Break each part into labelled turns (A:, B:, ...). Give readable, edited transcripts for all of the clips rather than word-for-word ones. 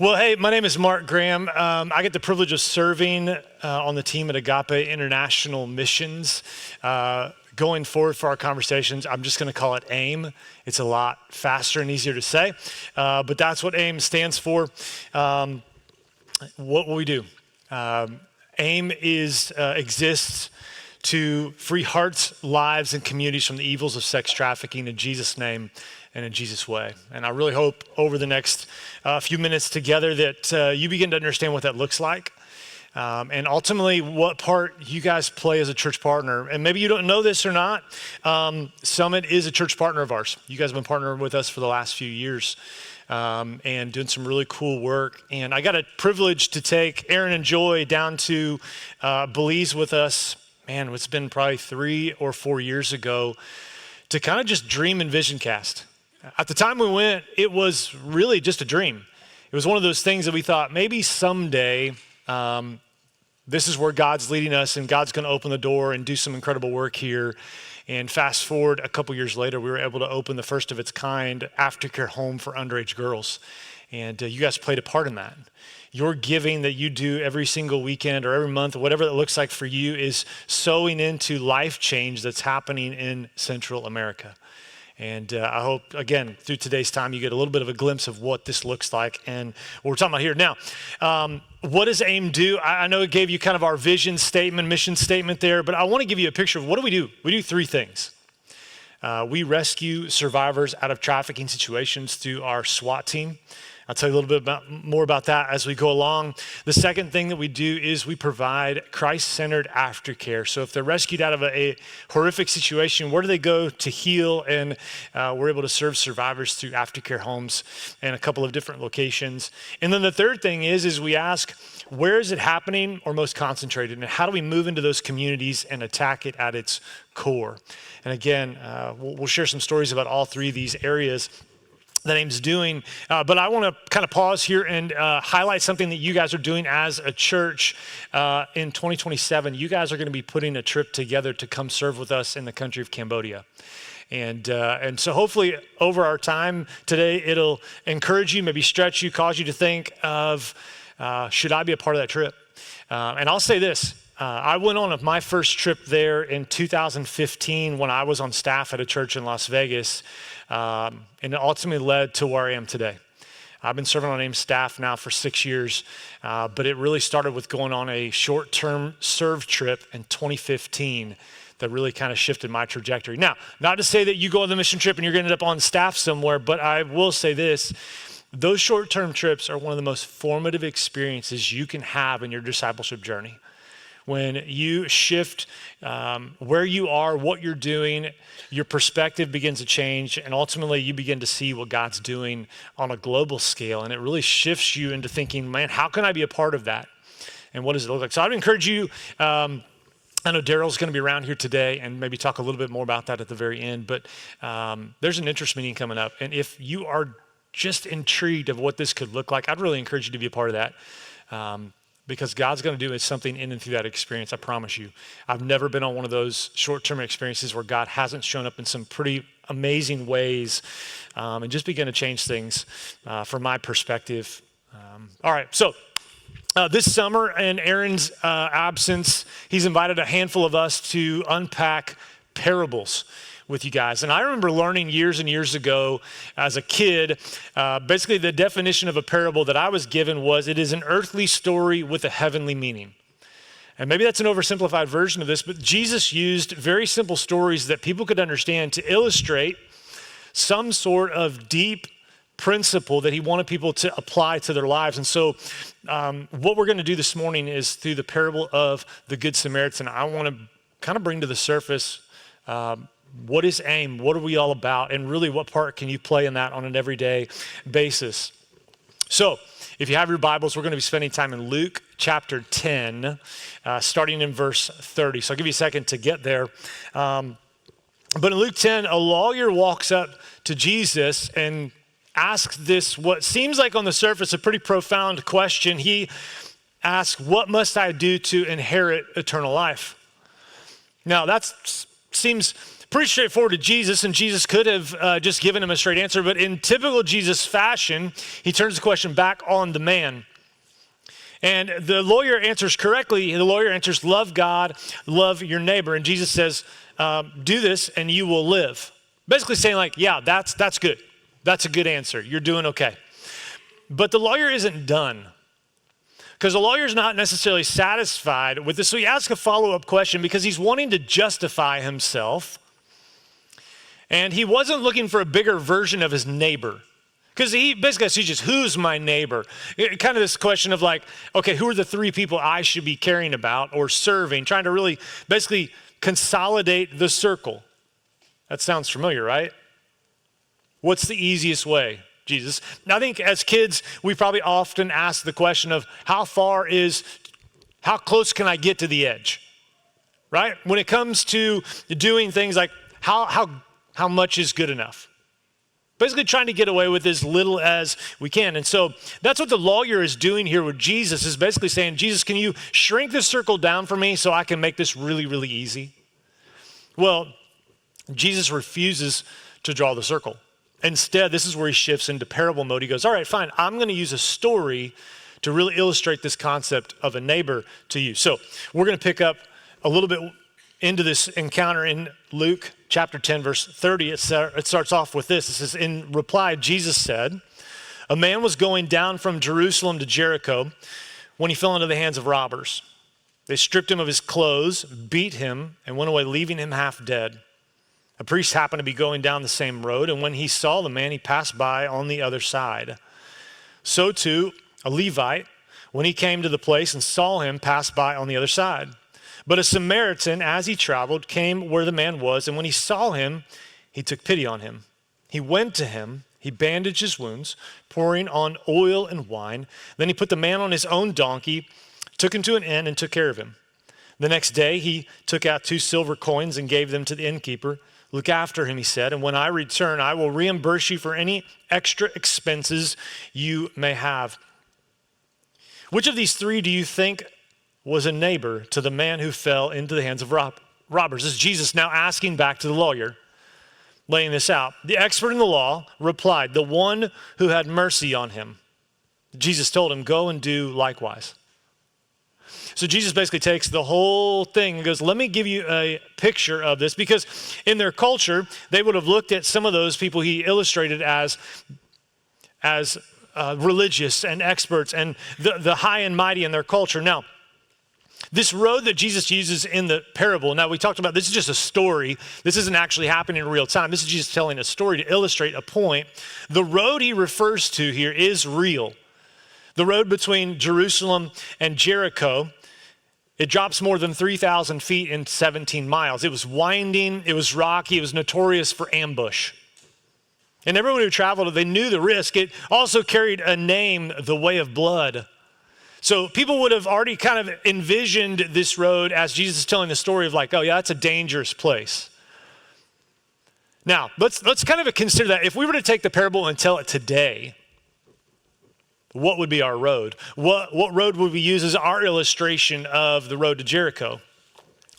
A: Well, hey, my name is Mark Graham. I get the privilege of serving on the team at Agape International Missions. Going forward for our conversations, I'm just going to call it AIM. It's a lot faster and easier to say, but that's what AIM stands for. What will we do? AIM exists to free hearts, lives, and communities from the evils of sex trafficking in Jesus' name and in Jesus' way. And I really hope over the next few minutes together that you begin to understand what that looks like. And ultimately, what part you guys play as a church partner. And maybe you don't know this or not, Summit is a church partner of ours. You guys have been partnering with us for the last few years and doing some really cool work. And I got a privilege to take Aaron and Joy down to Belize with us. Man, it's been probably 3 or 4 years ago to kind of just dream and vision cast. At the time we went, it was really just a dream. It was one of those things that we thought maybe someday this is where God's leading us and God's going to open the door and do some incredible work here. And fast forward a couple years later, we were able to open the first of its kind aftercare home for underage girls. And you guys played a part in that. Your giving that you do every single weekend or every month, whatever it looks like for you, is sowing into life change that's happening in Central America. And I hope, again, through today's time, you get a little bit of a glimpse of what this looks like and what we're talking about here. Now, what does AIM do? I know it gave you kind of our vision statement, mission statement there, but I want to give you a picture of what do we do? We do 3 things. We rescue survivors out of trafficking situations through our SWAT team. I'll tell you a little bit more about that as we go along. The second thing that we do is we provide Christ-centered aftercare. So if they're rescued out of a horrific situation, where do they go to heal? And we're able to serve survivors through aftercare homes and a couple of different locations. And then the third thing is we ask, where is it happening or most concentrated? And how do we move into those communities and attack it at its core? And again, we'll share some stories about all 3 of these areas that AIM's doing, but I want to kind of pause here and highlight something that you guys are doing as a church in 2027. You guys are going to be putting a trip together to come serve with us in the country of Cambodia. And so hopefully over our time today, it'll encourage you, maybe stretch you, cause you to think of, should I be a part of that trip? And I'll say this. I went on my first trip there in 2015 when I was on staff at a church in Las Vegas, and it ultimately led to where I am today. I've been serving on AIM staff now for 6 years, but it really started with going on a short-term serve trip in 2015 that really kind of shifted my trajectory. Now, not to say that you go on the mission trip and you're going to end up on staff somewhere, but I will say this. Those short-term trips are one of the most formative experiences you can have in your discipleship journey. When you shift where you are, what you're doing, your perspective begins to change, and ultimately you begin to see what God's doing on a global scale, and it really shifts you into thinking, man, how can I be a part of that? And what does it look like? So I'd encourage you, I know Daryl's going to be around here today and maybe talk a little bit more about that at the very end, but there's an interest meeting coming up, and if you are just intrigued of what this could look like, I'd really encourage you to be a part of that. Because God's going to do something in and through that experience, I promise you. I've never been on one of those short-term experiences where God hasn't shown up in some pretty amazing ways and just begin to change things from my perspective. All right, so this summer in Aaron's absence, he's invited a handful of us to unpack parables with you guys. And I remember learning years and years ago as a kid, basically the definition of a parable that I was given was it is an earthly story with a heavenly meaning. And maybe that's an oversimplified version of this, but Jesus used very simple stories that people could understand to illustrate some sort of deep principle that he wanted people to apply to their lives. And so what we're going to do this morning is through the parable of the Good Samaritan, I want to kind of bring to the surface what is AIM? What are we all about? And really, what part can you play in that on an everyday basis? So, if you have your Bibles, we're going to be spending time in Luke chapter 10, starting in verse 30. So I'll give you a second to get there. But in Luke 10, a lawyer walks up to Jesus and asks this, what seems like on the surface, a pretty profound question. He asks, what must I do to inherit eternal life? Now, that's seems pretty straightforward to Jesus, and Jesus could have just given him a straight answer, but in typical Jesus fashion, he turns the question back on the man. And the lawyer answers correctly. The lawyer answers, love God, love your neighbor. And Jesus says, do this and you will live. Basically saying like, yeah, that's good. That's a good answer. You're doing okay. But the lawyer isn't done, because the lawyer's not necessarily satisfied with this. So he asks a follow-up question because he's wanting to justify himself. And he wasn't looking for a bigger version of his neighbor. Because he basically says, just who's my neighbor? Kind of this question of like, okay, who are the three people I should be caring about or serving? Trying to really basically consolidate the circle. That sounds familiar, right? What's the easiest way, Jesus? Now, I think as kids, we probably often ask the question of how close can I get to the edge? Right? When it comes to doing things like how much is good enough? Basically trying to get away with as little as we can. And so that's what the lawyer is doing here with Jesus, is basically saying, Jesus, can you shrink this circle down for me so I can make this really, really easy? Well, Jesus refuses to draw the circle. Instead, this is where he shifts into parable mode. He goes, all right, fine, I'm going to use a story to really illustrate this concept of a neighbor to you. So we're going to pick up a little bit into this encounter in Luke chapter 10, verse 30. It starts off with this. It says, in reply, Jesus said, a man was going down from Jerusalem to Jericho when he fell into the hands of robbers. They stripped him of his clothes, beat him, and went away, leaving him half dead. A priest happened to be going down the same road, and when he saw the man, he passed by on the other side. So too, a Levite, when he came to the place and saw him, passed by on the other side. But a Samaritan, as he traveled, came where the man was, and when he saw him, he took pity on him. He went to him, he bandaged his wounds, pouring on oil and wine. Then he put the man on his own donkey, took him to an inn, and took care of him. The next day, he took out 2 silver coins and gave them to the innkeeper. Look after him, he said, and when I return, I will reimburse you for any extra expenses you may have. Which of these 3 do you think was a neighbor to the man who fell into the hands of robbers? This is Jesus now asking back to the lawyer, laying this out. The expert in the law replied, the one who had mercy on him. Jesus told him, go and do likewise. So Jesus basically takes the whole thing and goes, let me give you a picture of this, because in their culture, they would have looked at some of those people he illustrated as religious and experts and the high and mighty in their culture. Now, this road that Jesus uses in the parable, now we talked about, this is just a story. This isn't actually happening in real time. This is Jesus telling a story to illustrate a point. The road he refers to here is real. The road between Jerusalem and Jericho, it drops more than 3,000 feet in 17 miles. It was winding, it was rocky, it was notorious for ambush. And everyone who traveled, they knew the risk. It also carried a name, the Way of Blood. So people would have already kind of envisioned this road as Jesus is telling the story of like, oh yeah, that's a dangerous place. Now, let's kind of consider that. If we were to take the parable and tell it today, what would be our road? What road would we use as our illustration of the road to Jericho?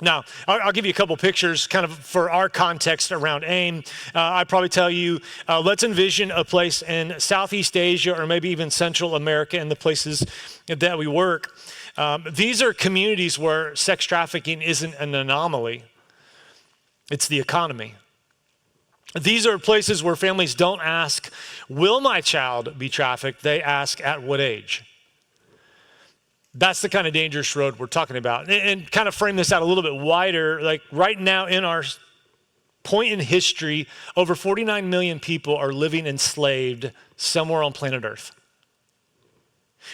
A: Now, I'll give you a couple pictures kind of for our context around AIM. I'd probably tell you, let's envision a place in Southeast Asia or maybe even Central America and the places that we work. These are communities where sex trafficking isn't an anomaly. It's the economy. These are places where families don't ask, will my child be trafficked? They ask, at what age? That's the kind of dangerous road we're talking about. And kind of frame this out a little bit wider, like right now in our point in history, over 49 million people are living enslaved somewhere on planet Earth,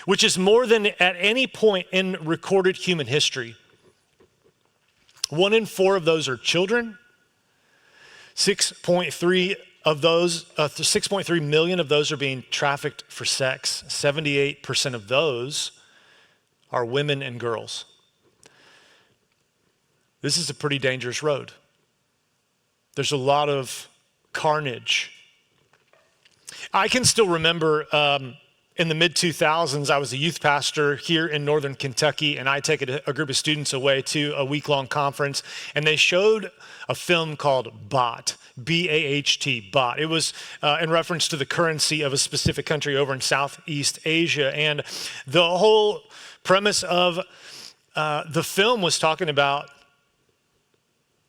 A: which is more than at any point in recorded human history. 1 in 4 of those are children. 6.3 million of those are being trafficked for sex. 78% of those are women and girls. This is a pretty dangerous road. There's a lot of carnage. I can still remember in the mid-2000s, I was a youth pastor here in Northern Kentucky, and I take a group of students away to a week-long conference, and they showed a film called BAHT, B-A-H-T, BAHT. It was in reference to the currency of a specific country over in Southeast Asia, and the whole premise of the film was talking about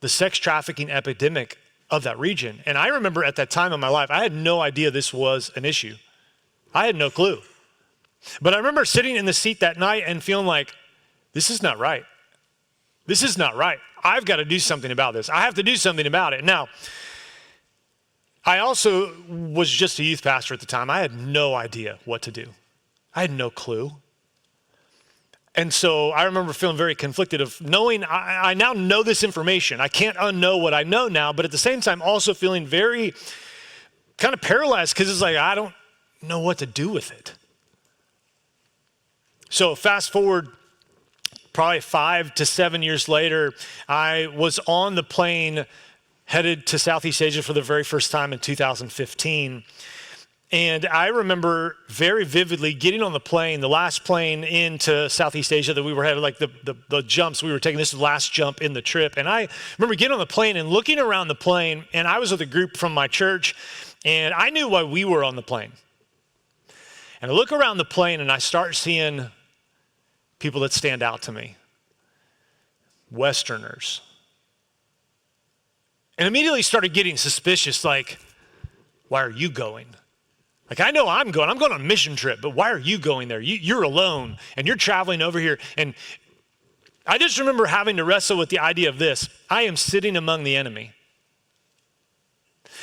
A: the sex trafficking epidemic of that region. And I remember at that time in my life, I had no idea this was an issue. I had no clue. But I remember sitting in the seat that night and feeling like, this is not right. This is not right. I've got to do something about this. I have to do something about it. Now, I also was just a youth pastor at the time. I had no idea what to do. I had no clue. And so I remember feeling very conflicted of knowing I now know this information. I can't unknow what I know now, but at the same time also feeling very kind of paralyzed because it's like I don't know what to do with it. So fast forward probably 5 to 7 years later, I was on the plane headed to Southeast Asia for the very first time in 2015. And I remember very vividly getting on the plane, the last plane into Southeast Asia that we were having, like the jumps we were taking. This is the last jump in the trip. And I remember getting on the plane and looking around the plane, and I was with a group from my church, and I knew why we were on the plane. And I look around the plane, and I start seeing people that stand out to me. Westerners. And immediately started getting suspicious, like, why are you going? Like, I know I'm going on a mission trip, but why are you going there? You're alone, and you're traveling over here. And I just remember having to wrestle with the idea of this. I am sitting among the enemy.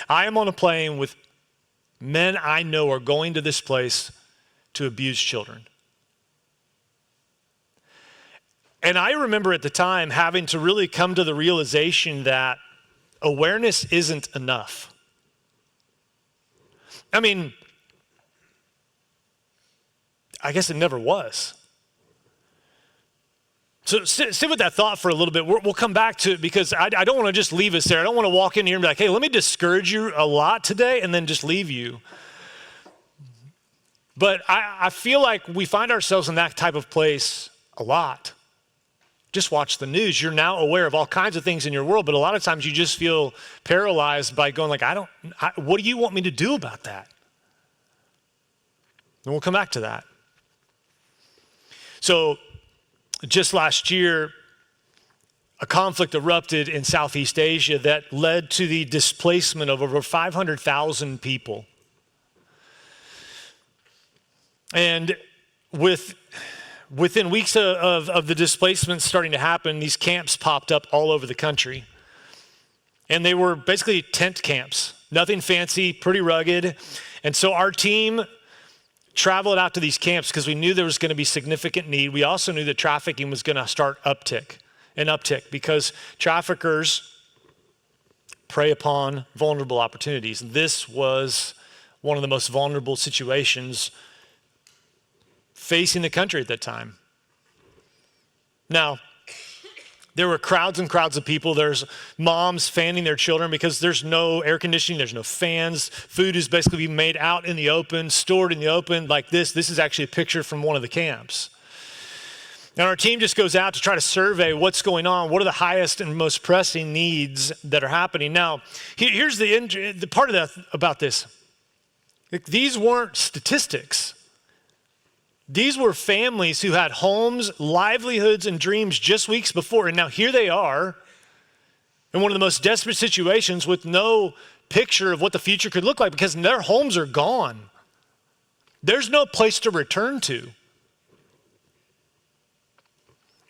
A: I am on a plane with men I know are going to this place to abuse children. And I remember at the time having to really come to the realization that awareness isn't enough. I mean, I guess it never was. So sit with that thought for a little bit. We'll come back to it because I don't want to just leave us there. I don't want to walk in here and be like, hey, let me discourage you a lot today and then just leave you. But I feel like we find ourselves in that type of place a lot. Just watch the news. You're now aware of all kinds of things in your world, but a lot of times you just feel paralyzed by going like, what do you want me to do about that? And we'll come back to that. So just last year, a conflict erupted in Southeast Asia that led to the displacement of over 500,000 people. And within weeks of the displacement starting to happen, these camps popped up all over the country. And they were basically tent camps, nothing fancy, pretty rugged. And so our team traveled out to these camps because we knew there was going to be significant need. We also knew that trafficking was going to start uptick because traffickers prey upon vulnerable opportunities. This was one of the most vulnerable situations facing the country at that time. Now, there were crowds and crowds of people. There's moms fanning their children because there's no air conditioning, there's no fans. Food is basically being made out in the open, stored in the open like this. This is actually a picture from one of the camps. And our team just goes out to try to survey what's going on, what are the highest and most pressing needs that are happening. Now, here's the part of that about this. These weren't statistics. These were families who had homes, livelihoods, and dreams just weeks before. And now here they are in one of the most desperate situations with no picture of what the future could look like because their homes are gone. There's no place to return to.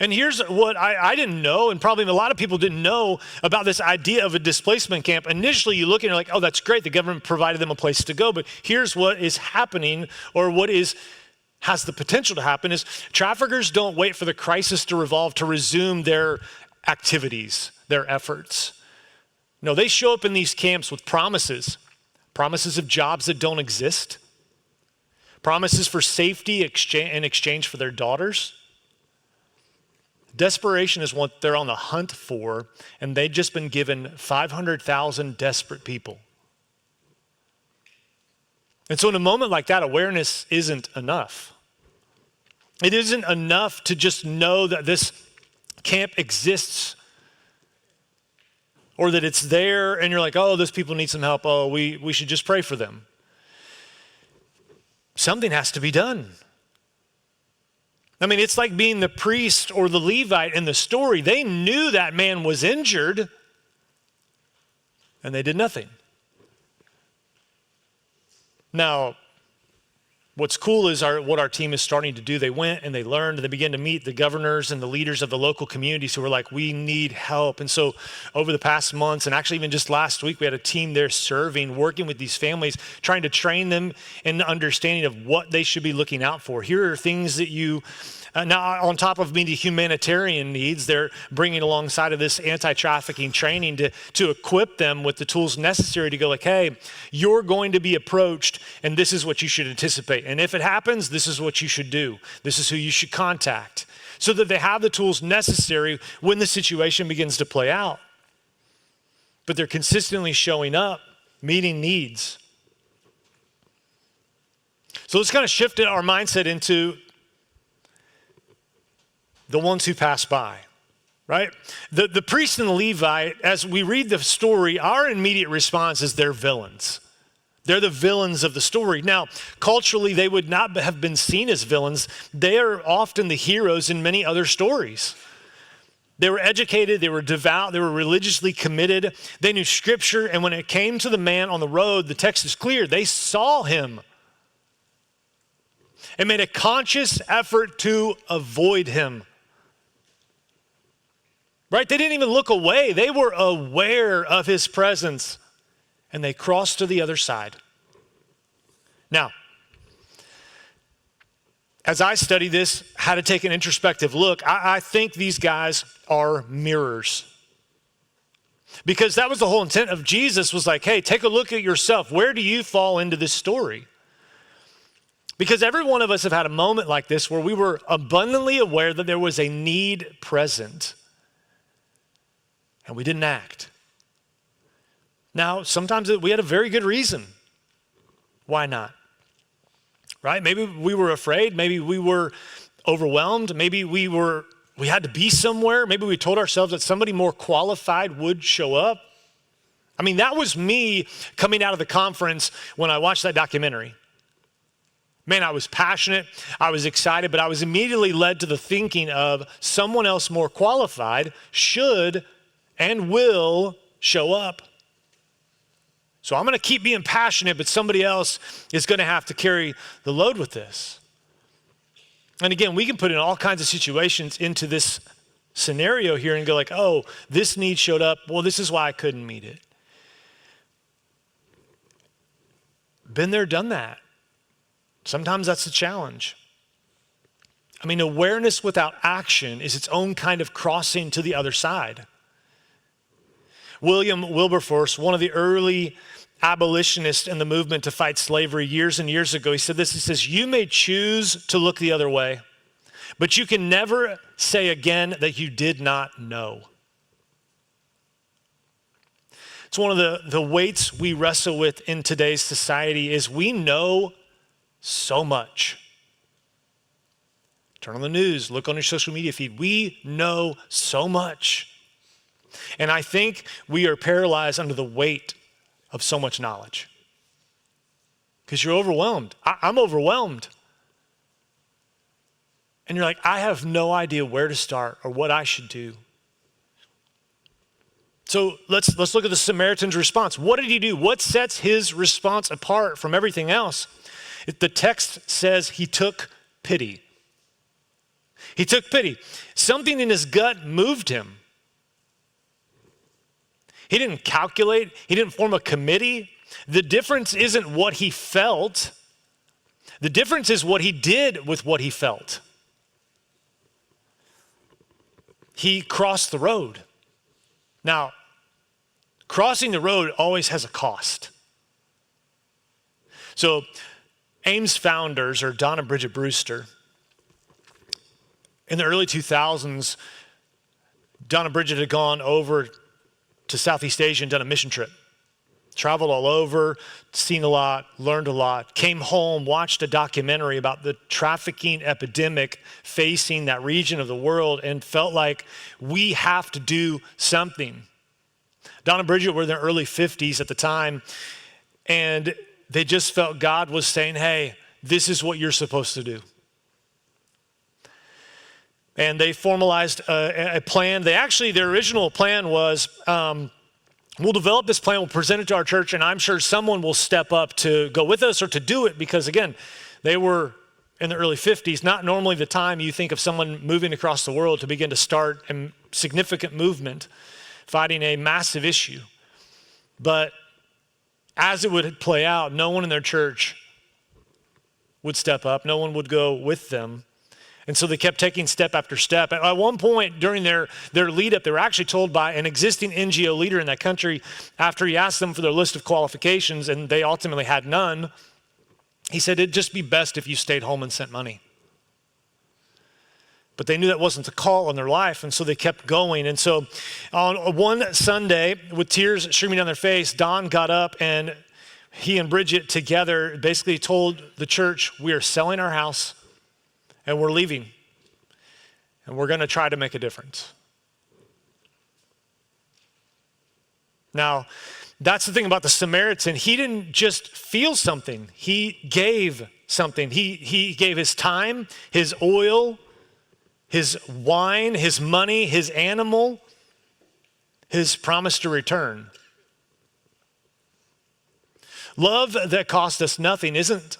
A: And here's what I didn't know, and probably a lot of people didn't know about this idea of a displacement camp. Initially, you look and you're like, oh, that's great. The government provided them a place to go. But here's what is happening, or what has the potential to happen is traffickers don't wait for the crisis to revolve to resume their activities, their efforts. No, they show up in these camps with promises of jobs that don't exist, promises for safety in exchange for their daughters. Desperation is what they're on the hunt for, and they've just been given 500,000 desperate people. And so in a moment like that, awareness isn't enough. It isn't enough to just know that this camp exists or that it's there and you're like, oh, those people need some help. Oh, we should just pray for them. Something has to be done. I mean, it's like being the priest or the Levite in the story. They knew that man was injured and they did nothing. Now, what's cool is what our team is starting to do. They went and they learned, and they began to meet the governors and the leaders of the local communities who were like, we need help. And so over the past months, and actually even just last week, we had a team there serving, working with these families, trying to train them in the understanding of what they should be looking out for. Here are things that you, now on top of meeting humanitarian needs, they're bringing alongside of this anti-trafficking training to equip them with the tools necessary to go like, hey, you're going to be approached and this is what you should anticipate. And if it happens, this is what you should do. This is who you should contact, so that they have the tools necessary when the situation begins to play out. But they're consistently showing up, meeting needs. So let's kind of shift our mindset into the ones who pass by, right? The priest and the Levite, as we read the story, our immediate response is they're villains. They're the villains of the story. Now, culturally, they would not have been seen as villains. They are often the heroes in many other stories. They were educated, they were devout, they were religiously committed. They knew scripture, and when it came to the man on the road, the text is clear. They saw him and made a conscious effort to avoid him. Right? They didn't even look away. They were aware of his presence, and they crossed to the other side. Now, as I study this, how to take an introspective look, I think these guys are mirrors. Because that was the whole intent of Jesus, was like, hey, take a look at yourself. Where do you fall into this story? Because every one of us have had a moment like this where we were abundantly aware that there was a need present, and we didn't act. Now, sometimes we had a very good reason. Why not? Right? Maybe we were afraid. Maybe we were overwhelmed. Maybe we had to be somewhere. Maybe we told ourselves that somebody more qualified would show up. I mean, that was me coming out of the conference when I watched that documentary. Man, I was passionate, I was excited, but I was immediately led to the thinking of someone else more qualified should and will show up. So I'm going to keep being passionate, but somebody else is going to have to carry the load with this. And again, we can put in all kinds of situations into this scenario here and go like, oh, this need showed up. Well, this is why I couldn't meet it. Been there, done that. Sometimes that's the challenge. I mean, awareness without action is its own kind of crossing to the other side. William Wilberforce, one of the early abolitionists in the movement to fight slavery years and years ago, he said this, he says, you may choose to look the other way, but you can never say again that you did not know. It's one of the weights we wrestle with in today's society is we know so much. Turn on the news, look on your social media feed. We know so much. And I think we are paralyzed under the weight of so much knowledge. Because you're overwhelmed. I'm overwhelmed. And you're like, I have no idea where to start or what I should do. So let's look at the Samaritan's response. What did he do? What sets his response apart from everything else? The text says he took pity. He took pity. Something in his gut moved him. He didn't calculate. He didn't form a committee. The difference isn't what he felt. The difference is what he did with what he felt. He crossed the road. Now, crossing the road always has a cost. So, AIM's founders are Don and Bridget Brewster. In the early 2000s, Don and Bridget had gone over to Southeast Asia and done a mission trip. traveled all over, seen a lot, learned a lot, came home, watched a documentary about the trafficking epidemic facing that region of the world, and felt like we have to do something. Don and Bridget were in their early 50s at the time, and they just felt God was saying, hey, this is what you're supposed to do. And they formalized a plan. Their original plan was, we'll develop this plan, we'll present it to our church, and I'm sure someone will step up to go with us or to do it, because again, they were in the early 50s, not normally the time you think of someone moving across the world to begin to start a significant movement, fighting a massive issue. But as it would play out, no one in their church would step up, no one would go with them. And so they kept taking step after step. At one point during their lead up, they were actually told by an existing NGO leader in that country, after he asked them for their list of qualifications and they ultimately had none, he said, it'd just be best if you stayed home and sent money. But they knew that wasn't the call on their life, and so they kept going. And so on one Sunday, with tears streaming down their face, Don got up and he and Bridget together basically told the church, we are selling our house and we're leaving, and we're gonna try to make a difference. Now, that's the thing about the Samaritan. He didn't just feel something, he gave something. He gave his time, his oil, his wine, his money, his animal, his promise to return. Love that cost us nothing isn't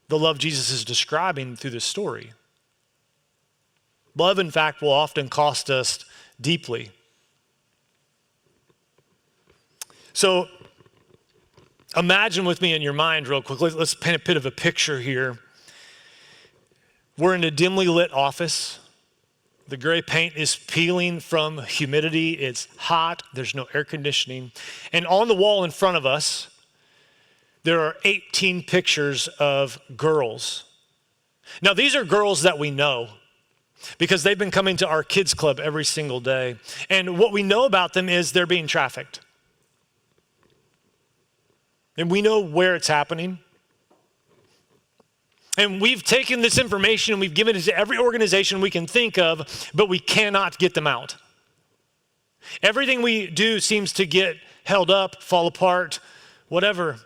A: the love Jesus is describing through this story. Love, in fact, will often cost us deeply. So imagine with me in your mind real quick, let's paint a bit of a picture here. We're in a dimly lit office. The gray paint is peeling from humidity. It's hot. There's no air conditioning. And on the wall in front of us, there are 18 pictures of girls. Now, these are girls that we know because they've been coming to our kids club every single day. And what we know about them is they're being trafficked. And we know where it's happening. And we've taken this information and we've given it to every organization we can think of, but we cannot get them out. Everything we do seems to get held up, fall apart, whatever.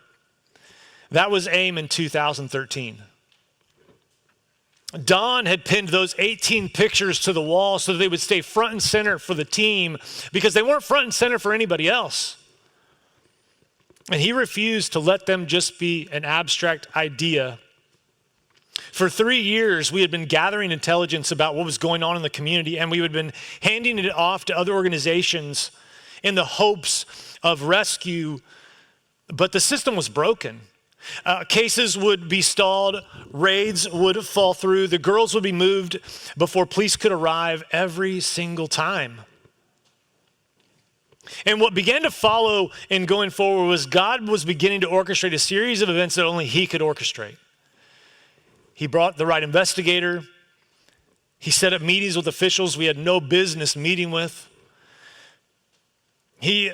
A: That was AIM in 2013. Don had pinned those 18 pictures to the wall so that they would stay front and center for the team, because they weren't front and center for anybody else. And he refused to let them just be an abstract idea. For 3 years, we had been gathering intelligence about what was going on in the community, and we had been handing it off to other organizations in the hopes of rescue, but the system was broken. Cases would be stalled, raids would fall through, the girls would be moved before police could arrive every single time. And what began to follow in going forward was God was beginning to orchestrate a series of events that only he could orchestrate. He brought the right investigator. He set up meetings with officials we had no business meeting with. He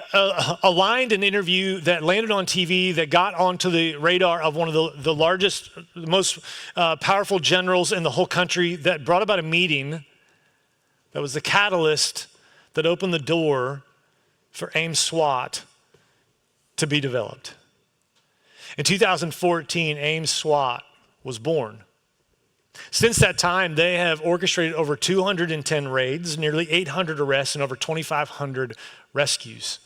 A: aligned an interview that landed on TV that got onto the radar of one of the largest, the most powerful generals in the whole country, that brought about a meeting that was the catalyst that opened the door for AIM SWAT to be developed. In 2014, AIM SWAT was born. Since that time, they have orchestrated over 210 raids, nearly 800 arrests, and over 2,500 rescues.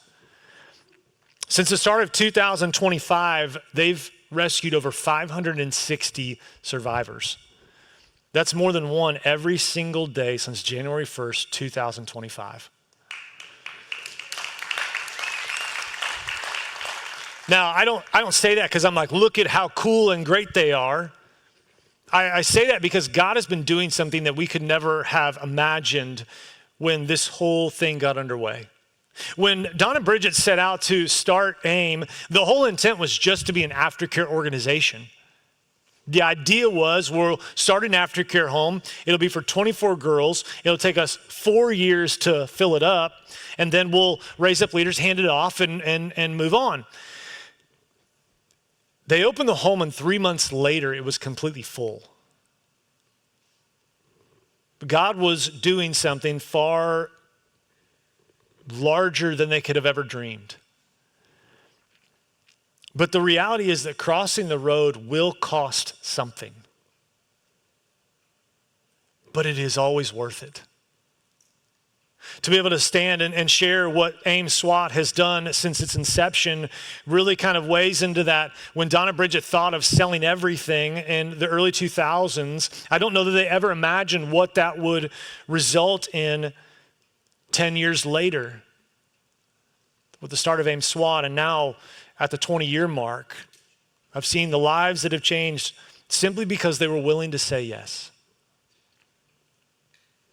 A: Since the start of 2025, they've rescued over 560 survivors. That's more than one every single day since January 1st, 2025. Now, I don't say that because I'm like, look at how cool and great they are. I say that because God has been doing something that we could never have imagined when this whole thing got underway. When Don and Bridget set out to start AIM, the whole intent was just to be an aftercare organization. The idea was we'll start an aftercare home. It'll be for 24 girls. It'll take us 4 years to fill it up, and then we'll raise up leaders, hand it off, and move on. They opened the home, and 3 months later, it was completely full. God was doing something far larger than they could have ever dreamed. But the reality is that crossing the road will cost something. But it is always worth it. To be able to stand and share what AIM SWAT has done since its inception really kind of weighs into that. When Donna Bridget thought of selling everything in the early 2000s, I don't know that they ever imagined what that would result in 10 years later with the start of AIM SWAT. And now at the 20-year mark, I've seen the lives that have changed simply because they were willing to say yes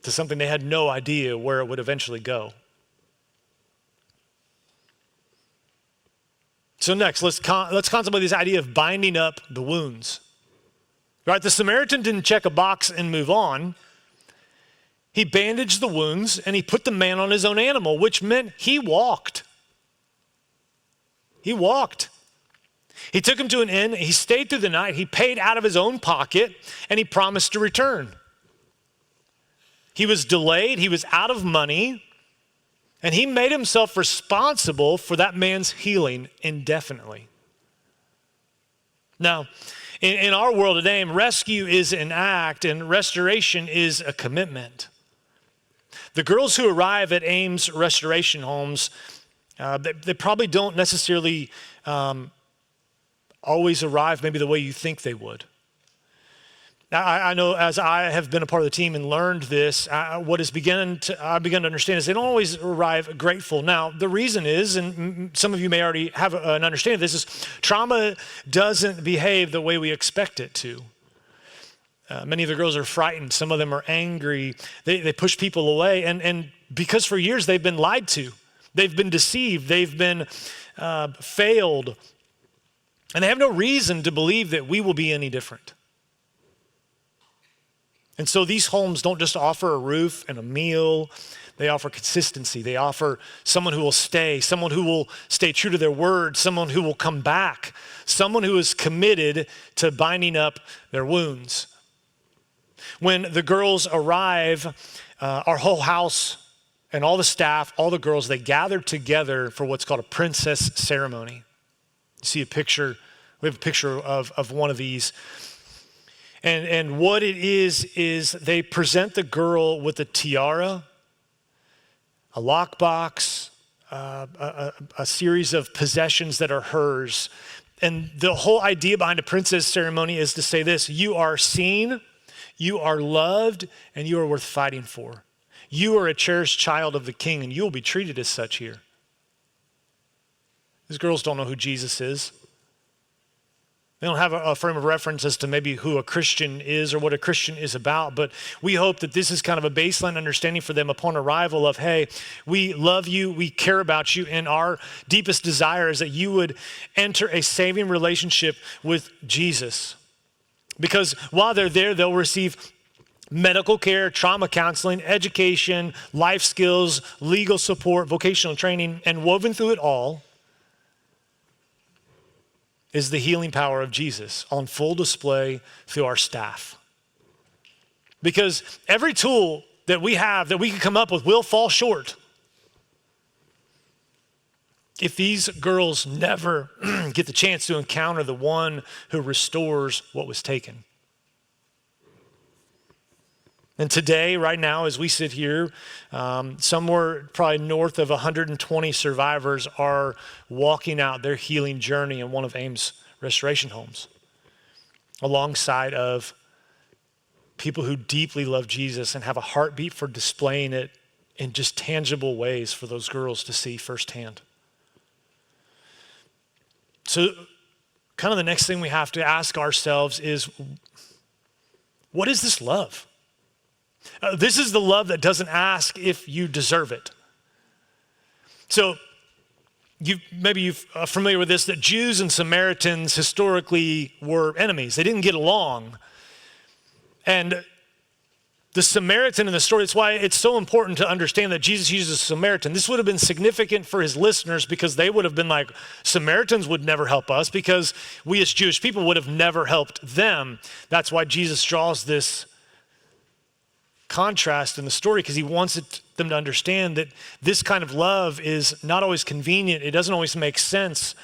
A: to something they had no idea where it would eventually go. So next, let's contemplate this idea of binding up the wounds. Right? The Samaritan didn't check a box and move on. He bandaged the wounds and he put the man on his own animal, which meant he walked. He walked. He took him to an inn. He stayed through the night. He paid out of his own pocket and he promised to return. He was delayed, he was out of money, and he made himself responsible for that man's healing indefinitely. Now, in our world today, rescue is an act and restoration is a commitment. The girls who arrive at AIM's restoration homes, they probably don't necessarily always arrive maybe the way you think they would. I know as I have been a part of the team and learned this, what I've begun to understand is they don't always arrive grateful. Now, the reason is, and some of you may already have an understanding of this, is trauma doesn't behave the way we expect it to. Many of the girls are frightened. Some of them are angry. They push people away. And because for years they've been lied to. They've been deceived. They've been failed. And they have no reason to believe that we will be any different. And so these homes don't just offer a roof and a meal. They offer consistency. They offer someone who will stay true to their word, someone who will come back, someone who is committed to binding up their wounds. When the girls arrive, our whole house and all the staff, all the girls, they gather together for what's called a princess ceremony. You see a picture, we have a picture of one of these. And what it is they present the girl with a tiara, a lockbox, a series of possessions that are hers. And the whole idea behind a princess ceremony is to say this: you are seen, you are loved, and you are worth fighting for. You are a cherished child of the King, and you will be treated as such here. These girls don't know who Jesus is. They don't have a frame of reference as to maybe who a Christian is or what a Christian is about, but we hope that this is kind of a baseline understanding for them upon arrival of, hey, we love you, we care about you, and our deepest desire is that you would enter a saving relationship with Jesus. Because while they're there, they'll receive medical care, trauma counseling, education, life skills, legal support, vocational training, and woven through it all is the healing power of Jesus on full display through our staff. Because every tool that we have that we can come up with will fall short if these girls never get the chance to encounter the one who restores what was taken. And today, right now, as we sit here, somewhere probably north of 120 survivors are walking out their healing journey in one of AIM's restoration homes, alongside of people who deeply love Jesus and have a heartbeat for displaying it in just tangible ways for those girls to see firsthand. So kind of the next thing we have to ask ourselves is, what is this love? This is the love that doesn't ask if you deserve it. So maybe you're familiar with this, that Jews and Samaritans historically were enemies. They didn't get along. And The Samaritan in the story, that's why it's so important to understand that Jesus uses a Samaritan. This would have been significant for his listeners because they would have been like, Samaritans would never help us because we as Jewish people would have never helped them. That's why Jesus draws this contrast in the story, because he wants them to understand that this kind of love is not always convenient. It doesn't always make sense.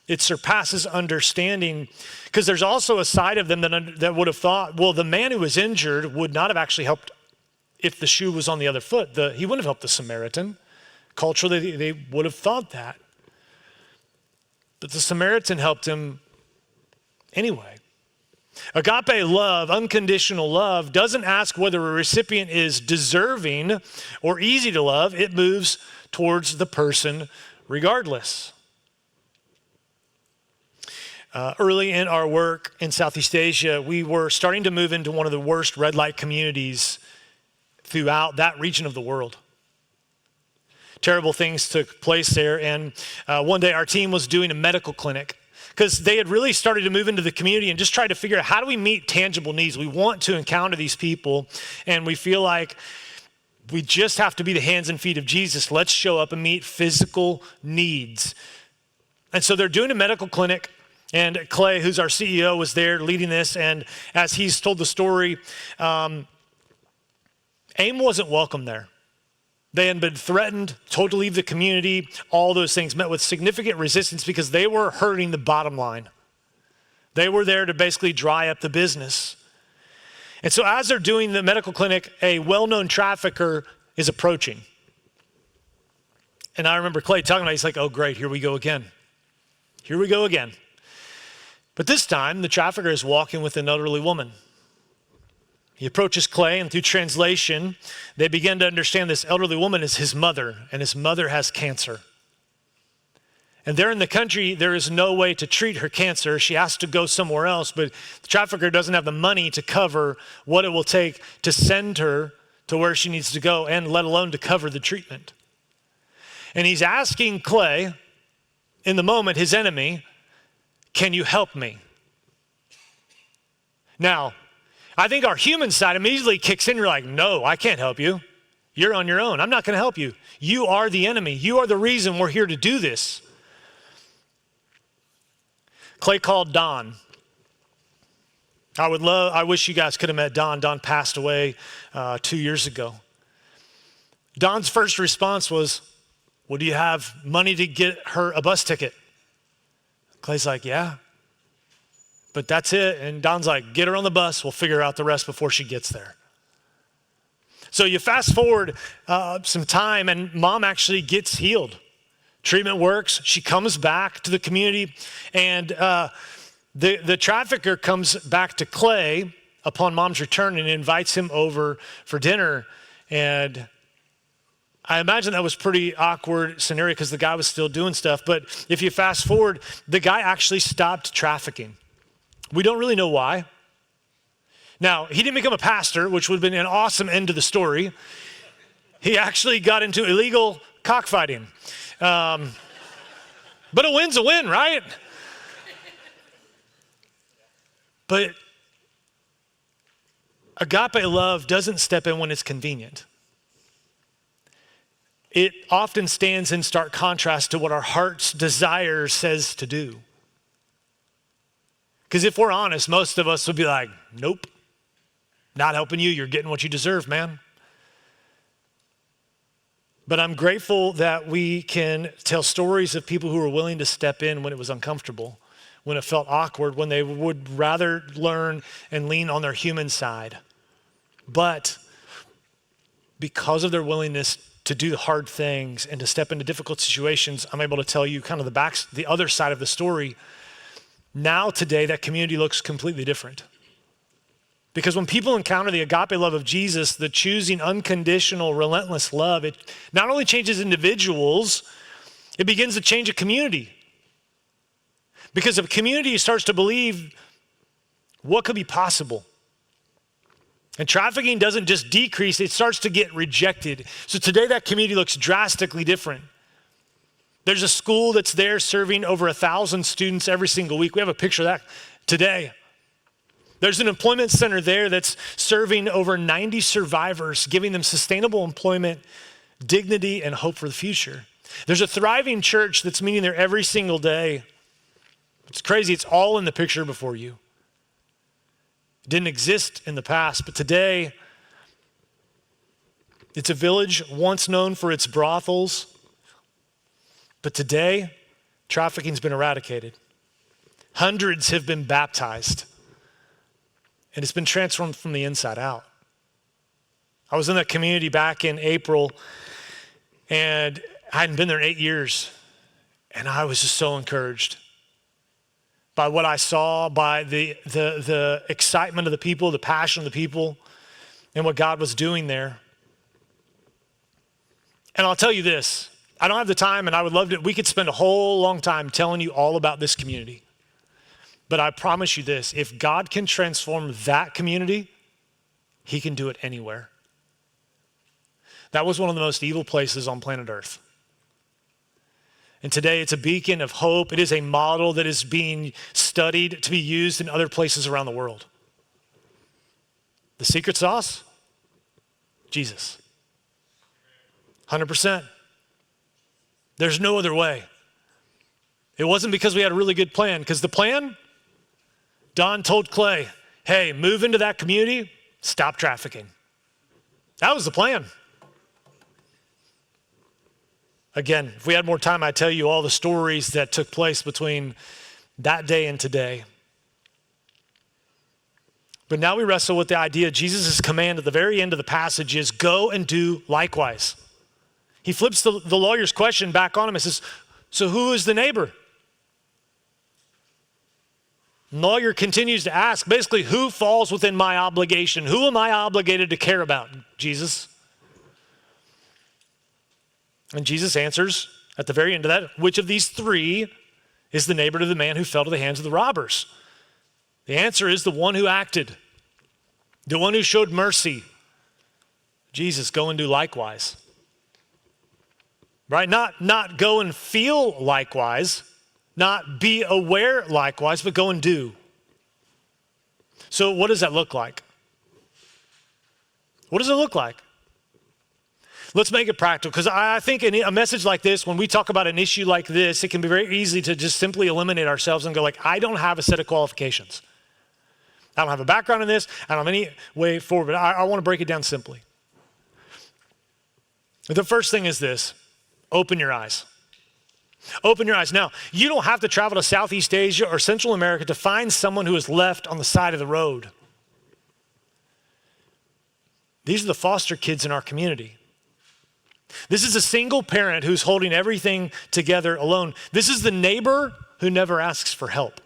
A: It surpasses understanding, because there's also a side of them that would have thought, well, the man who was injured would not have actually helped if the shoe was on the other foot. He wouldn't have helped the Samaritan. Culturally, they would have thought that. But the Samaritan helped him anyway. Agape love, unconditional love, doesn't ask whether a recipient is deserving or easy to love. It moves towards the person regardless. Early in our work in Southeast Asia, we were starting to move into one of the worst red light communities throughout that region of the world. Terrible things took place there, and one day our team was doing a medical clinic because they had really started to move into the community and just try to figure out, how do we meet tangible needs? We want to encounter these people, and we feel like we just have to be the hands and feet of Jesus. Let's show up and meet physical needs. And so they're doing a medical clinic, and Clay, who's our CEO, was there leading this. And as he's told the story, AIM wasn't welcome there. They had been threatened, told to leave the community, all those things, met with significant resistance because they were hurting the bottom line. They were there to basically dry up the business. And so as they're doing the medical clinic, a well-known trafficker is approaching. And I remember Clay talking about it. He's like, oh, great, here we go again. Here we go again. But this time, the trafficker is walking with an elderly woman. He approaches Clay, and through translation, they begin to understand this elderly woman is his mother, and his mother has cancer. And there in the country, there is no way to treat her cancer. She has to go somewhere else, but the trafficker doesn't have the money to cover what it will take to send her to where she needs to go, and let alone to cover the treatment. And he's asking Clay, in the moment, his enemy, can you help me? Now, I think our human side immediately kicks in. You're like, no, I can't help you. You're on your own. I'm not going to help you. You are the enemy. You are the reason we're here to do this. Clay called Don. I wish you guys could have met Don. Don passed away 2 years ago. Don's first response was, well, do you have money to get her a bus ticket? Clay's like, yeah, but that's it. And Don's like, get her on the bus. We'll figure out the rest before she gets there. So you fast forward some time, and mom actually gets healed. Treatment works. She comes back to the community, and the trafficker comes back to Clay upon mom's return and invites him over for dinner. And I imagine that was pretty awkward scenario because the guy was still doing stuff. But if you fast forward, the guy actually stopped trafficking. We don't really know why. Now, he didn't become a pastor, which would have been an awesome end to the story. He actually got into illegal cockfighting. But a win's a win, right? But agape love doesn't step in when it's convenient. It often stands in stark contrast to what our heart's desire says to do. Because if we're honest, most of us would be like, nope, not helping you. You're getting what you deserve, man. But I'm grateful that we can tell stories of people who were willing to step in when it was uncomfortable, when it felt awkward, when they would rather learn and lean on their human side. But because of their willingness to do the hard things and to step into difficult situations, I'm able to tell you kind of the other side of the story. Now today, that community looks completely different. Because when people encounter the agape love of Jesus, the choosing unconditional, relentless love, it not only changes individuals, it begins to change a community. Because if a community starts to believe what could be possible, and trafficking doesn't just decrease, it starts to get rejected. So today that community looks drastically different. There's a school that's there serving over 1,000 students every single week. We have a picture of that today. There's an employment center there that's serving over 90 survivors, giving them sustainable employment, dignity, and hope for the future. There's a thriving church that's meeting there every single day. It's crazy. It's all in the picture before you. It didn't exist in the past, but today, it's a village once known for its brothels, but today, trafficking's been eradicated. Hundreds have been baptized, and it's been transformed from the inside out. I was in that community back in April, and I hadn't been there in 8 years, and I was just so encouraged by what I saw, by the excitement of the people, the passion of the people, and what God was doing there. And I'll tell you this, I don't have the time, and I would love to, we could spend a whole long time telling you all about this community. But I promise you this, if God can transform that community, he can do it anywhere. That was one of the most evil places on planet Earth. And today it's a beacon of hope. It is a model that is being studied to be used in other places around the world. The secret sauce? Jesus. 100%. There's no other way. It wasn't because we had a really good plan, because the plan, Don told Clay, hey, move into that community, stop trafficking. That was the plan. Again, if we had more time, I'd tell you all the stories that took place between that day and today. But now we wrestle with the idea, Jesus' command at the very end of the passage is go and do likewise. He flips the lawyer's question back on him and says, so who is the neighbor? And the lawyer continues to ask, basically, who falls within my obligation? Who am I obligated to care about, Jesus? And Jesus answers at the very end of that, which of these three is the neighbor to the man who fell to the hands of the robbers? The answer is the one who acted, the one who showed mercy. Jesus, go and do likewise. Right? Not go and feel likewise, not be aware likewise, but go and do. So what does that look like? What does it look like? Let's make it practical, because I think in a message like this, when we talk about an issue like this, it can be very easy to just simply eliminate ourselves and go like, I don't have a set of qualifications. I don't have a background in this. I don't have any way forward, but I want to break it down simply. The first thing is this, open your eyes. Open your eyes. Now, you don't have to travel to Southeast Asia or Central America to find someone who is left on the side of the road. These are the foster kids in our community. This is a single parent who's holding everything together alone. This is the neighbor who never asks for help.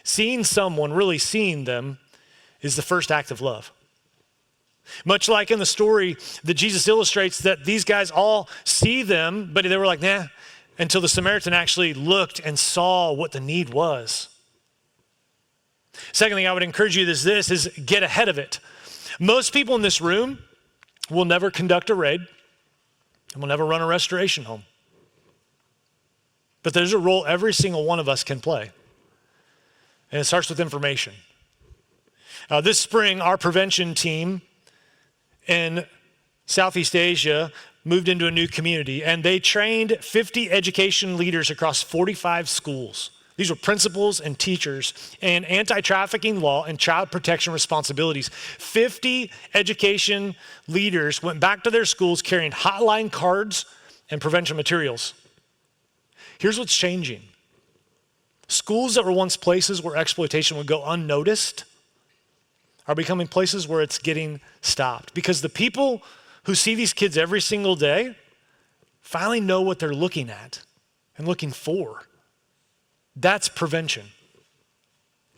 A: Seeing someone, really seeing them, is the first act of love. Much like in the story that Jesus illustrates, that these guys all see them, but they were like, nah, until the Samaritan actually looked and saw what the need was. Second thing I would encourage you is this, is get ahead of it. Most people in this room will never conduct a raid and will never run a restoration home. But there's a role every single one of us can play. And it starts with information. This spring, our prevention team in Southeast Asia moved into a new community, and they trained 50 education leaders across 45 schools. These were principals and teachers in anti-trafficking law and child protection responsibilities. 50 education leaders went back to their schools carrying hotline cards and prevention materials. Here's what's changing. Schools that were once places where exploitation would go unnoticed are becoming places where it's getting stopped, because the people who see these kids every single day finally know what they're looking at and looking for. That's prevention.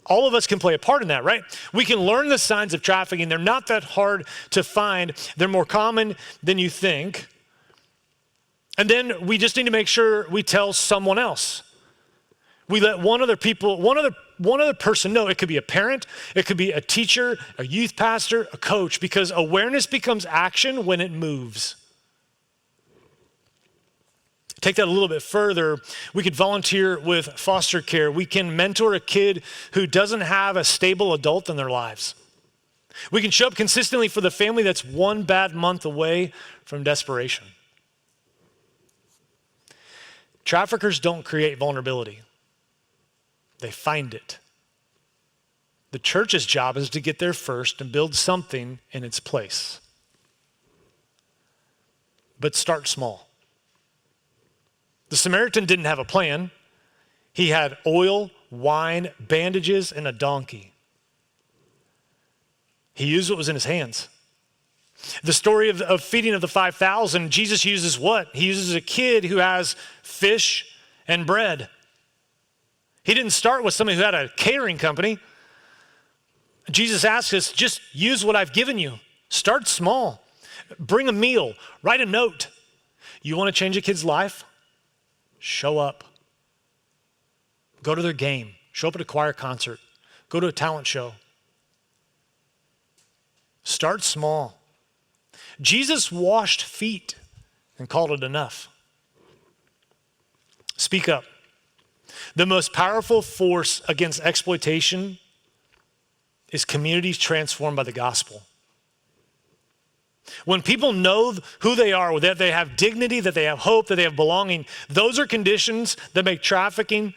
A: All of us can play a part in that, right? We can learn the signs of trafficking. They're not that hard to find. They're more common than you think. And then we just need to make sure we tell someone else. We let one other person know. It could be a parent, it could be a teacher, a youth pastor, a coach, because awareness becomes action when it moves. Take that a little bit further. We could volunteer with foster care. We can mentor a kid who doesn't have a stable adult in their lives. We can show up consistently for the family that's one bad month away from desperation. Traffickers don't create vulnerability. They find it. The church's job is to get there first and build something in its place. But start small. The Samaritan didn't have a plan. He had oil, wine, bandages, and a donkey. He used what was in his hands. The story of feeding of the 5,000, Jesus uses what? He uses a kid who has fish and bread. He didn't start with somebody who had a catering company. Jesus asks us, just use what I've given you. Start small. Bring a meal. Write a note. You want to change a kid's life? Show up. Go to their game. Show up at a choir concert. Go to a talent show. Start small. Jesus washed feet and called it enough. Speak up. The most powerful force against exploitation is communities transformed by the gospel. When people know who they are, that they have dignity, that they have hope, that they have belonging, those are conditions that make trafficking,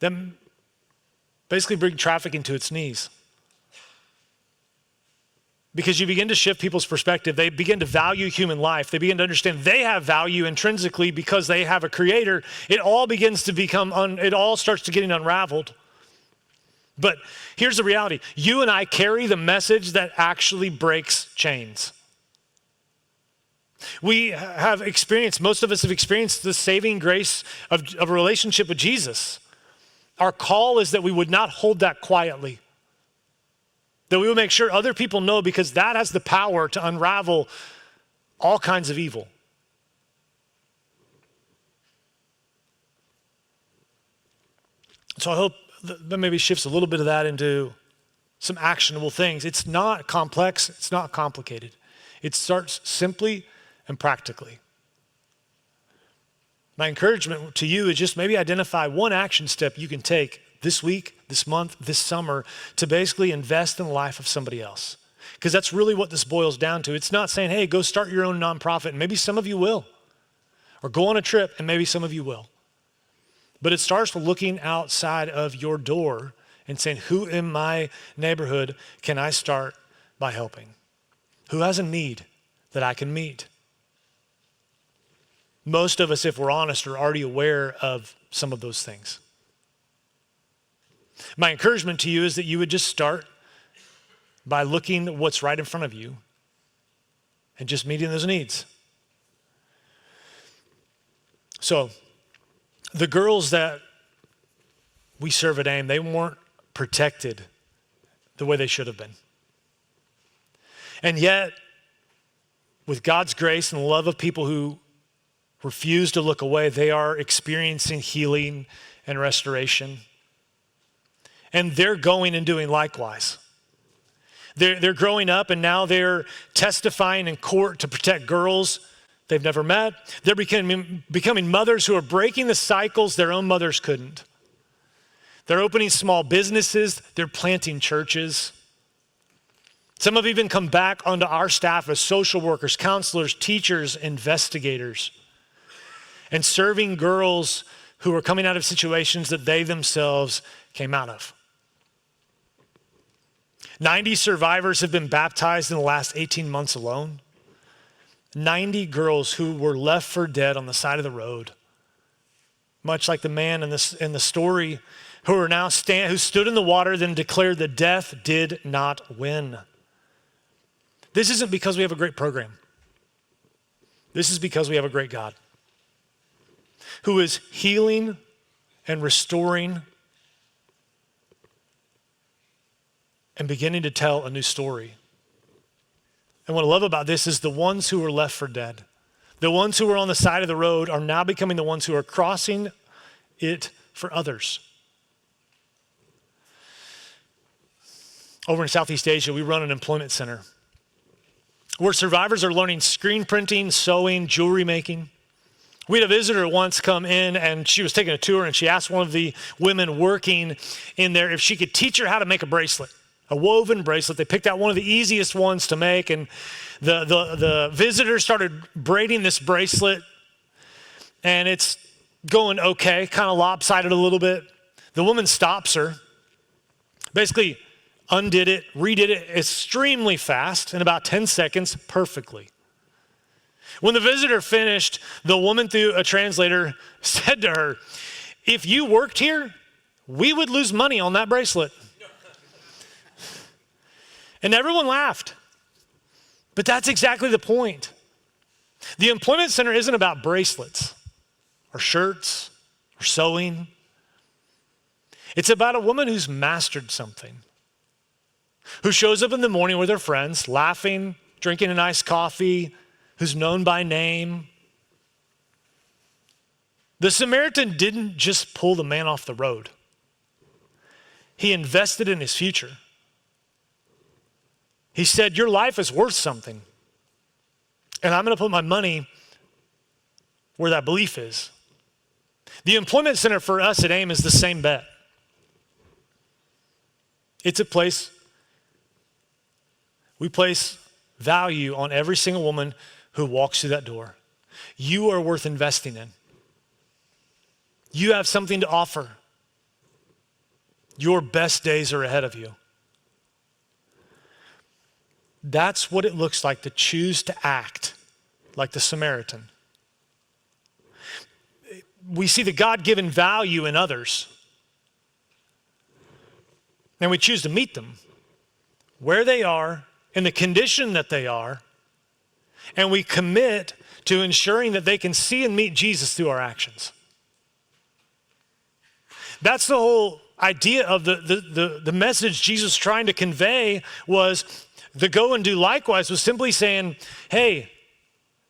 A: that basically bring trafficking to its knees. Because you begin to shift people's perspective. They begin to value human life. They begin to understand they have value intrinsically because they have a creator. It all begins to become, it all starts to getting unraveled. But here's the reality. You and I carry the message that actually breaks chains. We have experienced, most of us have experienced the saving grace of a relationship with Jesus. Our call is that we would not hold that quietly. That we will make sure other people know, because that has the power to unravel all kinds of evil. So I hope that maybe shifts a little bit of that into some actionable things. It's not complex, it's not complicated. It starts simply and practically. My encouragement to you is just maybe identify one action step you can take this week, this month, this summer, to basically invest in the life of somebody else. Because that's really what this boils down to. It's not saying, hey, go start your own nonprofit, and maybe some of you will. Or go on a trip, and maybe some of you will. But it starts with looking outside of your door and saying, who in my neighborhood can I start by helping? Who has a need that I can meet? Most of us, if we're honest, are already aware of some of those things. My encouragement to you is that you would just start by looking at what's right in front of you and just meeting those needs. So, the girls that we serve at AIM, they weren't protected the way they should have been. And yet, with God's grace and the love of people who refuse to look away, they are experiencing healing and restoration. And they're going and doing likewise. They're growing up, and now they're testifying in court to protect girls they've never met. They're becoming mothers who are breaking the cycles their own mothers couldn't. They're opening small businesses. They're planting churches. Some have even come back onto our staff as social workers, counselors, teachers, investigators, and serving girls who are coming out of situations that they themselves came out of. 90 survivors have been baptized in the last 18 months alone. 90 girls who were left for dead on the side of the road, much like the man in the story, who stood in the water, then declared that death did not win. This isn't because we have a great program. This is because we have a great God who is healing and restoring and beginning to tell a new story. And what I love about this is the ones who were left for dead, the ones who were on the side of the road, are now becoming the ones who are crossing it for others. Over in Southeast Asia, we run an employment center where survivors are learning screen printing, sewing, jewelry making. We had a visitor once come in, and she was taking a tour, and she asked one of the women working in there if she could teach her how to make a bracelet, a woven bracelet. They picked out one of the easiest ones to make, and the visitor started braiding this bracelet, and it's going okay, kind of lopsided a little bit. The woman stops her, basically undid it, redid it extremely fast, in about 10 seconds, perfectly. When the visitor finished, the woman, through a translator, said to her, "If you worked here, we would lose money on that bracelet." And everyone laughed. But that's exactly the point. The employment center isn't about bracelets or shirts or sewing. It's about a woman who's mastered something, who shows up in the morning with her friends, laughing, drinking a nice coffee, who's known by name. The Samaritan didn't just pull the man off the road. He invested in his future. He said, "Your life is worth something, and I'm going to put my money where that belief is." The employment center for us at AIM is the same bet. It's a place we place value on every single woman who walks through that door. You are worth investing in. You have something to offer. Your best days are ahead of you. That's what it looks like to choose to act like the Samaritan. We see the God-given value in others, and we choose to meet them where they are, in the condition that they are, and we commit to ensuring that they can see and meet Jesus through our actions. That's the whole idea of the message Jesus was trying to convey. Was the go and do likewise was simply saying, hey,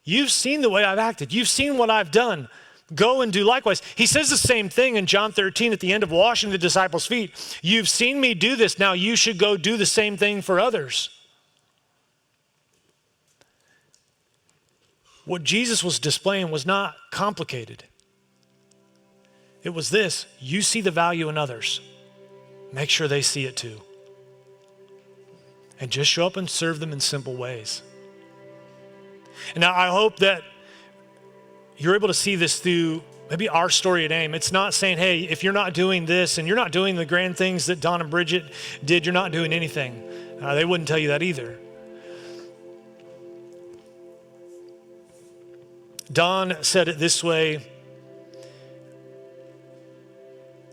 A: you've seen the way I've acted. You've seen what I've done. Go and do likewise. He says the same thing in John 13 at the end of washing the disciples' feet. You've seen me do this. Now you should go do the same thing for others. What Jesus was displaying was not complicated. It was this: you see the value in others. Make sure they see it too. And just show up and serve them in simple ways. And now I hope that you're able to see this through maybe our story at AIM. It's not saying, hey, if you're not doing this and you're not doing the grand things that Don and Bridget did, you're not doing anything. They wouldn't tell you that either. Don said it this way: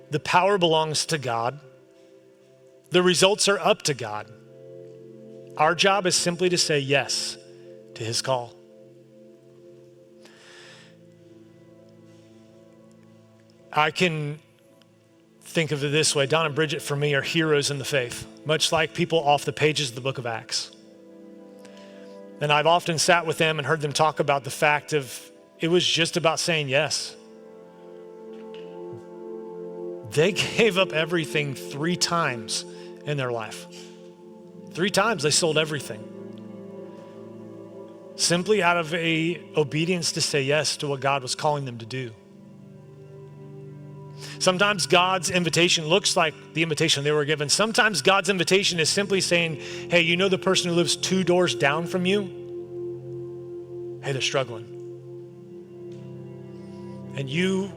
A: the power belongs to God. The results are up to God. Our job is simply to say yes to his call. I can think of it this way. Don and Bridget, for me, are heroes in the faith, much like people off the pages of the book of Acts. And I've often sat with them and heard them talk about the fact of it was just about saying yes. They gave up everything 3 times in their life. 3 times they sold everything. Simply out of a obedience to say yes to what God was calling them to do. Sometimes God's invitation looks like the invitation they were given. Sometimes God's invitation is simply saying, hey, you know the person who lives 2 doors down from you? Hey, they're struggling. And you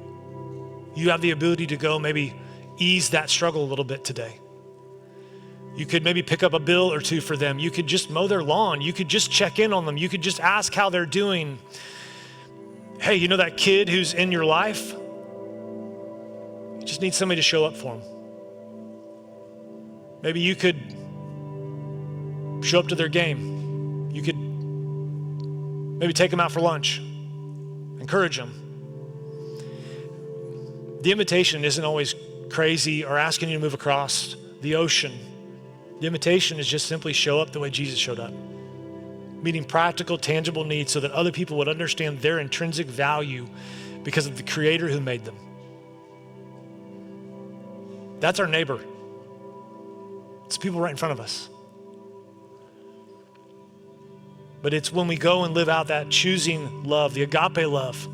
A: have the ability to go maybe ease that struggle a little bit today. You could maybe pick up a bill or 2 for them. You could just mow their lawn. You could just check in on them. You could just ask how they're doing. Hey, you know that kid who's in your life? You just need somebody to show up for them. Maybe you could show up to their game. You could maybe take them out for lunch. Encourage them. The invitation isn't always crazy or asking you to move across the ocean. The invitation is just simply show up the way Jesus showed up, meeting practical, tangible needs so that other people would understand their intrinsic value because of the Creator who made them. That's our neighbor. It's people right in front of us. But it's when we go and live out that choosing love, the agape love,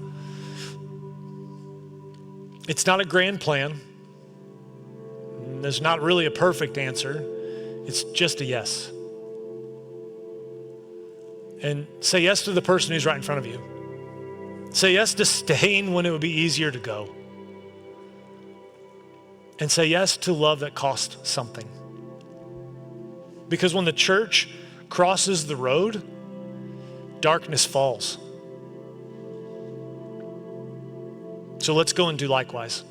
A: It's not a grand plan. There's not really a perfect answer. It's just a yes. And say yes to the person who's right in front of you. Say yes to staying when it would be easier to go. And say yes to love that costs something. Because when the church crosses the road, darkness falls. So let's go and do likewise.